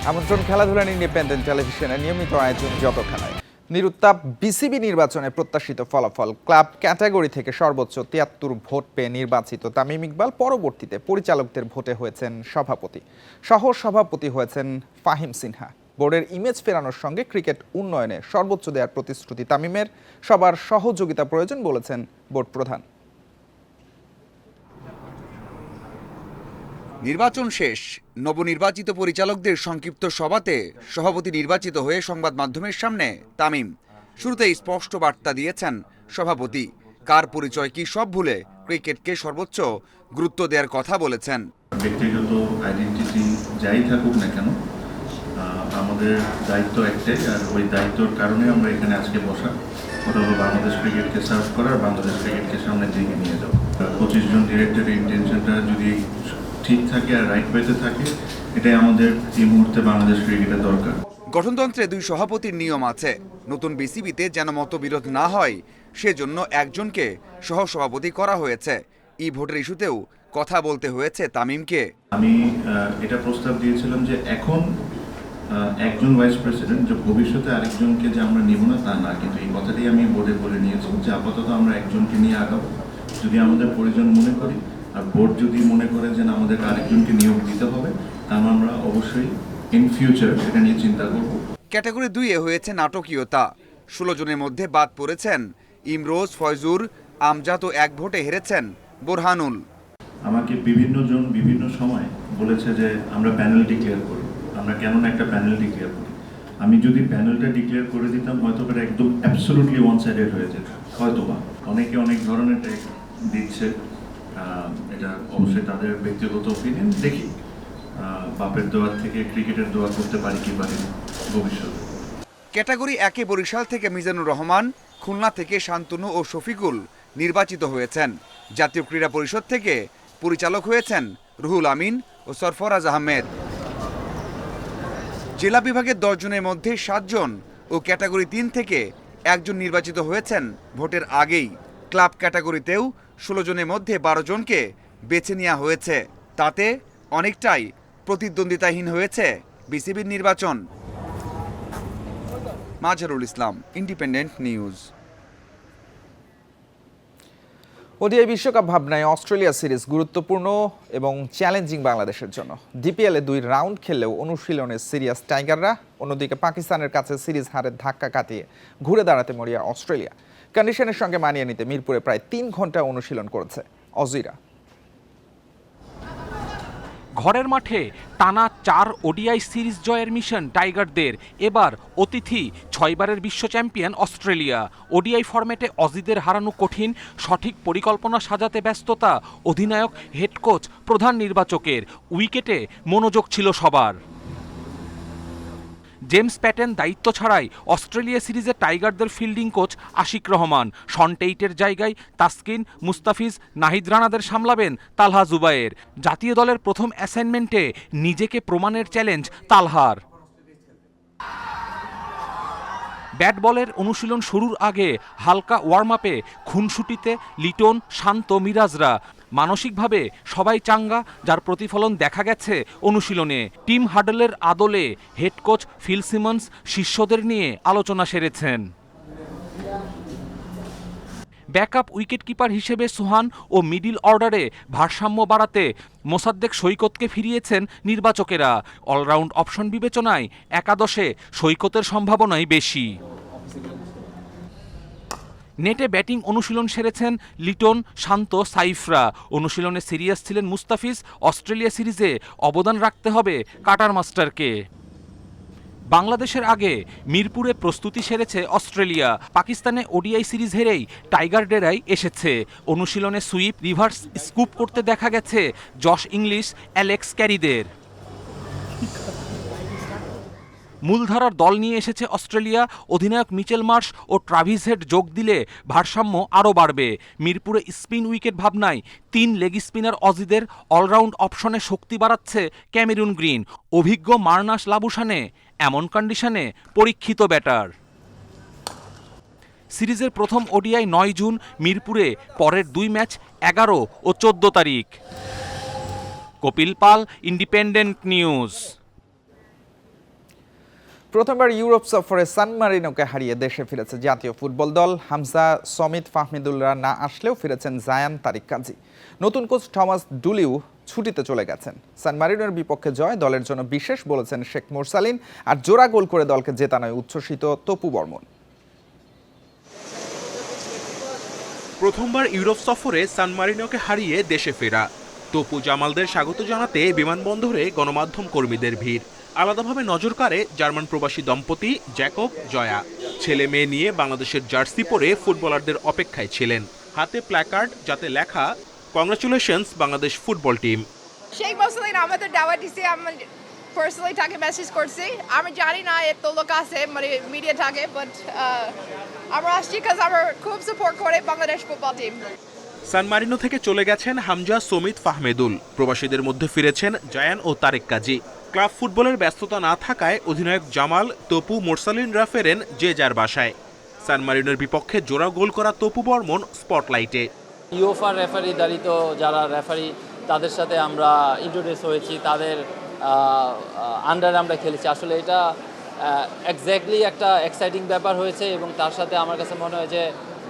আমন্ত্রণ খেলাধুলার ইন্ডিপেন্ডেন্ট টেলিভিশনের নিয়মিত আয়োজন যতখানায়। নিরুত্তাপ বিসিবি নির্বাচনে প্রত্যাশিত ফলাফল। ক্লাব ক্যাটাগরি থেকে সর্বোচ্চ ৭৩ ভোট পেয়ে নির্বাচিত তামিম ইকবাল পরবর্তীতে পরিচালকদের ভোটে হয়েছেন সভাপতি। সহ সভাপতি হয়েছেন ফাহিম সিনহা। বোর্ডের ইমেজ ফেরানোর সঙ্গে ক্রিকেট উন্নয়নে সর্বোচ্চ দেওয়ার প্রতিশ্রুতি তামিমের। সবার সহযোগিতা প্রয়োজন বলেছেন বোর্ড প্রধান। নির্বাচন শেষ, নবনির্বাচিত পরিচালকদের সংক্ষিপ্ত সভাতে সভাপতি নির্বাচিত হয়ে সংবাদ মাধ্যমের সামনে তামিম। শুরুতেই স্পষ্ট বার্তা দিয়েছেন সভাপতি। কার পরিচয় কি সব ভুলে ক্রিকেটকে সর্বোচ্চ গুরুত্ব দেওয়ার কথা বলেছেন। ব্যক্তিগত আইডেন্টিটি যাই থাকুক না কেন, আমাদের দায়িত্ব একটাই, আর ওই দায়িত্বর কারণে আমরা এখানে আজকে বসা। ওটা হলো বাংলাদেশ ক্রিকেটকে সার্ভ করা, বাংলাদেশ ক্রিকেটকে সামনের দিকে নিয়ে যাওয়া। 25 জন ডিরেক্টরের ইন্টেনশনটা যদি ঠিক থাকে আর রাইট ওয়েতে থাকে, এটাই আমাদের এই মুহূর্তে বাংলাদেশ ক্রিকেটের দরকার। গঠনতন্ত্রে দুই সভাপতির নিয়ম আছে। নতুন বিসিবিতে যেন মতবিরোধ না হয় সেজন্য একজনকে সহসভাপতি করা হয়েছে। ই ভোটের ইস্যুতেও কথা বলতে হয়েছে তামিমকে। আমি এটা প্রস্তাব দিয়েছিলাম যে এখন একজন ভাইস প্রেসিডেন্ট, যে ভবিষ্যতে আরেকজনকে যে আমরা নিব না তা না, কিন্তু এই কথাটি আমি বোর্ডে বলে নিয়েছি যে আপাতত আমরা একজনকে নিয়ে আগাবো। যদি আমাদের প্রয়োজন মনে করি আর বোর্ড যদি মনে করে যে আমাদের আরেকজনকে নিয়োগ দিতে হবে, তাহলে আমরা অবশ্যই ইন ফিউচার এটা নিয়ে চিন্তা করব। ক্যাটাগরি 2-এ হয়েছে নাটকীয়তা। 16 জনের মধ্যে বাদ পড়েছেন ইমরোজ, ফয়জুর, আমজাদ ও এক ভোটে হেরেছেন বোরহানুল। আমাকে বিভিন্ন জন বিভিন্ন সময় বলেছে যে আমরা প্যানেল ডিক্লেয়ার করি। আমরা কেন না একটা প্যানেল ডিক্লেয়ার করি? আমি যদি প্যানেলটা ডিক্লেয়ার করে দিতাম হয়তো এটা একদম অ্যাবসলিউটলি ওয়ান সাইডেড হয়ে যেত। হয়তোবা অনেকে অনেক ধরনের ট্যাগ দিচ্ছে, এটা অবশ্যই তাদের ব্যক্তিগত ওপিনিয়ন। দেখি বাপের দোয়ার থেকে ক্রিকেটের দোয়া করতে পারি কি পারি ভবিষ্যতে। ক্যাটাগরি 1-এ বরিশাল থেকে মিজানুর রহমান, খুলনা থেকে শান্তনু ও শফিকুল নির্বাচিত হয়েছেন। জাতীয় ক্রীড়া পরিষদ থেকে পরিচালক হয়েছেন রুহুল আমিন ও সরফরাজ আহমেদ। জেলা বিভাগের 10 জনের মধ্যে 7 জন ও ক্যাটাগরি 3 থেকে একজন নির্বাচিত হয়েছেন ভোটের আগেই। ক্লাব ক্যাটাগরিতেও 16 জনের মধ্যে 12 জনকে বেছে নেওয়া হয়েছে। তাতে অনেকটাই প্রতিদ্বন্দ্বিতাহীন হয়েছে বিসিবির নির্বাচন। Mazharul Islam, independent news. ODI বিশ্বকাপ ভাবনায় অস্ট্রেলিয়া সিরিজ গুরুত্বপূর্ণ এবং চ্যালেঞ্জিং বাংলাদেশের জন্য। ডিপিএলে 2 রাউন্ড খেললেও অনুশীলনে সিরিয়াস টাইগাররা। অন্যদিকে পাকিস্তানের কাছে সিরিজ হারের ধাক্কা কাটিয়ে ঘুরে দাঁড়াতে মরিয়া অস্ট্রেলিয়া। কন্ডিশনের সঙ্গে মানিয়ে নিতে মিরপুরে প্রায় 3 ঘন্টা অনুশীলন করেছে অজিরা। ঘরের মাঠে টানা 4 ওডিআই সিরিজ জয়ের মিশন টাইগারদের। এবার অতিথি 6 বারের বিশ্ব চ্যাম্পিয়ন অস্ট্রেলিয়া। ওডিআই ফরম্যাটে অজিদের হারানো কঠিন, সঠিক পরিকল্পনা সাজাতে ব্যস্ততা অধিনায়ক, হেড কোচ, প্রধান নির্বাচকের। উইকেটে মনোযোগ ছিল সবার। জেমস প্যাটেন দায়িত্ব ছাড়াই অস্ট্রেলিয়া সিরিজে টাইগারদের ফিল্ডিং কোচ আশিক রহমান। শন টেইটের জায়গায় তাসকিন, মুস্তাফিজ, নাহিদ রানাদের সামলাবেন তালহা জুবায়ের। জাতীয় দলের প্রথম অ্যাসাইনমেন্টে নিজেকে প্রমাণের চ্যালেঞ্জ তালহার। ব্যাট বলের অনুশীলন শুরুর আগে হালকা ওয়ার্ম আপে খুনসুটিতে লিটন, শান্ত, মিরাজরা। মানসিকভাবে সবাই চাঙ্গা, যার প্রতিফলন দেখা গেছে অনুশীলনে। টিম হাডলের আদলে হেড কোচ ফিল সিমন্স শিষ্যদের নিয়ে আলোচনা সেরেছেন। ব্যাকআপ উইকেটকিপার হিসেবে সোহান ও মিডল অর্ডারে ভারসাম্য বাড়াতে মোসাদ্দেক সৈকতকে ফিরিয়েছেন নির্বাচকেরা। অলরাউন্ড অপশন বিবেচনায় একাদশে সৈকতের সম্ভাবনাই বেশি। নেটে ব্যাটিং অনুশীলন সেরেছেন লিটন, শান্ত, সাইফরা। অনুশীলনে সিরিয়াস ছিলেন মুস্তাফিজ। অস্ট্রেলিয়া সিরিজে অবদান রাখতে হবে কাটার মাস্টারকে। বাংলাদেশের আগে মিরপুরে প্রস্তুতি সেরেছে অস্ট্রেলিয়া। পাকিস্তানে ওডিআই সিরিজ হেরেই টাইগার ডেরায় এসেছে। অনুশীলনে সুইপ, রিভার্স, স্কুপ করতে দেখা গেছে জশ ইংলিশ, অ্যালেক্স ক্যারিদের। মূলধারার দল নিয়ে এসেছে অস্ট্রেলিয়া। অধিনায়ক মিচেল মার্শ ও ট্রাভিস হেড যোগ দিলে ভারসাম্য আরও বাড়বে। মিরপুরে স্পিন উইকেট ভাবনায় 3 লেগ স্পিনার অজিদের। অলরাউন্ড অপশনে শক্তি বাড়াচ্ছে ক্যামেরুন গ্রিন। অভিজ্ঞ মার্নাস লাবুশানে এমন কন্ডিশনে পরীক্ষিত ব্যাটার। সিরিজের প্রথম ওডিআই 9 জুন মিরপুরে, পরের 2 ম্যাচ 11 ও 14 তারিখ। কপিল পাল, ইন্ডিপেন্ডেন্ট নিউজ। প্রথমবার ইউরোপ সফরে সান মারিনোকে হারিয়ে দেশে ফিরেছে জাতীয় ফুটবল দল। হামজা, সমিত, ফাহমিদুলরা না আসলেও ফিরেছেন জায়ান, তারিক কাজী। নতুন কোচ থমাস ডুলিউ ছুটিতে চলে গেছেন। সান মারিনোর বিপক্ষে জয় দলের জন্য বিশেষ বলেছেন শেখ মুরসালিন। আর জোড়া গোল করে দলকে জেতানোয় উচ্ছ্বসিত তপু বর্মন। প্রথমবার ইউরোপ সফরে সান মারিনোকে হারিয়ে দেশে ফেরা তপু জামালদের স্বাগত জানাতে বিমানবন্দরে গণমাধ্যম কর্মীদের ভিড়। আলাদাভাবে নজর কাড়ে জার্মান প্রবাসী দম্পতি জ্যাকব, জয়া। ছেলে মেয়ে নিয়ে বাংলাদেশের জার্সি পরে ফুটবলারদের অপেক্ষায় ছিলেন। হাতে প্ল্যাকার্ড যাতে লেখা congratulations Bangladesh football team. Sheikh মুরসালিন আমাদের দাওয়াত দিছে, আমি পার্সোনালি তাকে মেসেজ করছি। আমি জানি না এত লোক আছে মানে মিডিয়া থাকে, বাট আমরা আসছি কাজ আমরা খুব সাপোর্ট করে বাংলাদেশ ফুটবল টিম। সান মারিনো থেকে চলে গেছেন হামজা, সমিত, ফাহমেদুল। প্রবাসীদের মধ্যে ফিরেছেন জায়ান ও তারেক কাজী। ক্লাব ফুটবলের ব্যস্ততা না থাকায় অধিনায়ক জামাল, তপু, মুরসালিনরা ফেরেন যে যার বাসায়। সান মারিনোর বিপক্ষে জোড়া গোল করা তপু বর্মন স্পটলাইটে। ইউএফআর রেফারি দাঁড়িত যারা রেফারি তাদের সাথে আমরা ইন্ট্রোডিউস হয়েছি, তাদের আন্ডারে আমরা খেলেছি। আসলে এটা এক্স্যাক্টলি একটা এক্সাইটিং ব্যাপার হয়েছে এবং তার সাথে আমার কাছে মনে হয় যে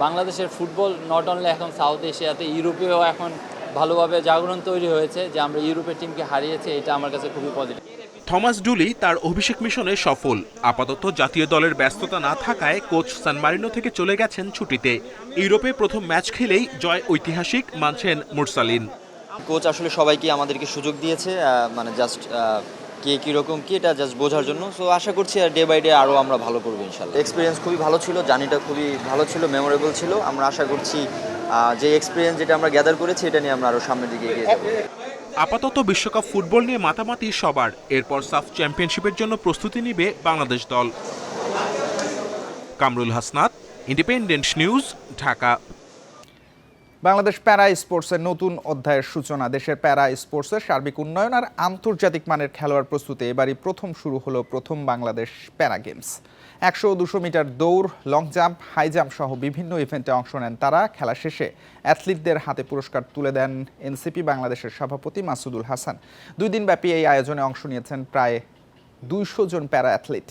বাংলাদেশের ফুটবল নট অনলি এখন সাউথ এশিয়াতে, ইউরোপেও এখন ভালোভাবে জাগরণ তৈরি হয়েছে যে আমরা ইউরোপের টিমকে হারিয়েছি। এটা আমার কাছে খুবই পজিটিভ। থমাস ডুলি তার অভিষেক মিশনে সফল। আপাতত জাতীয় দলের ব্যস্ততা না থাকায় কোচ সান মারিনো থেকে চলে গেছেন ছুটিতে। ইউরোপে প্রথম ম্যাচ খেলেই জয় ঐতিহাসিক মানছেন মুরসালিন। কোচ আসলে সবাইকে আমাদেরকে সুযোগ দিয়েছে, মানে জাস্ট কে কীরকম কি এটা জাস্ট বোঝার জন্য। সো আশা করছি ডে বাই ডে আরও আমরা ভালো করবো ইনশাল্লাহ। এক্সপিরিয়েন্স খুবই ভালো ছিল, জার্নিটা খুবই ভালো ছিল, মেমোরেবল ছিল। আমরা আশা করছি যে এক্সপিরিয়েন্স যেটা আমরা গ্যাদার করেছি এটা নিয়ে আমরা আরও সামনের দিকে এগিয়ে যাব। আপাতত বিশ্বকাপ ফুটবল নিয়ে মাতামাতি সবার। এরপর সাফ চ্যাম্পিয়নশিপের জন্য প্রস্তুতি নিবে বাংলাদেশ দল। Kamrul Hasnat, independent news, Dhaka. Bangladesh para স্পোর্টসের নতুন অধ্যায়ের সূচনা। দেশের প্যারা স্পোর্টসের সার্বিক উন্নয়ন আর আন্তর্জাতিক মানের খেলোয়াড় প্রস্তুতি এবারই প্রথম শুরু হলো প্রথম বাংলাদেশ প্যারা গেমস। 100 ও 200 মিটার দৌড়, লং জাম্প, হাই জাম্প সহ বিভিন্ন ইভেন্টে অংশ নেন তারা। খেলা শেষে অ্যাথলিটদের হাতে পুরস্কার তুলে দেন এনসিপি বাংলাদেশের সভাপতি মাসুদুল হাসান। 2 দিনব্যাপী এই আয়োজনে অংশ নিয়েছেন প্রায় 200 জন প্যারা অ্যাথলিট।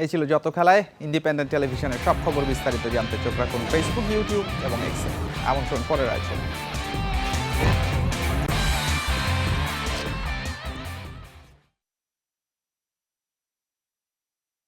এই ছিল যত খেলায়। ইন্ডিপেন্ডেন্ট টেলিভিশনের সব খবর বিস্তারিত জানতে চোখ রাখুন ফেসবুক, ইউটিউব এবং এক্সে। আমন্ত্রণ পরের আয়োজনে।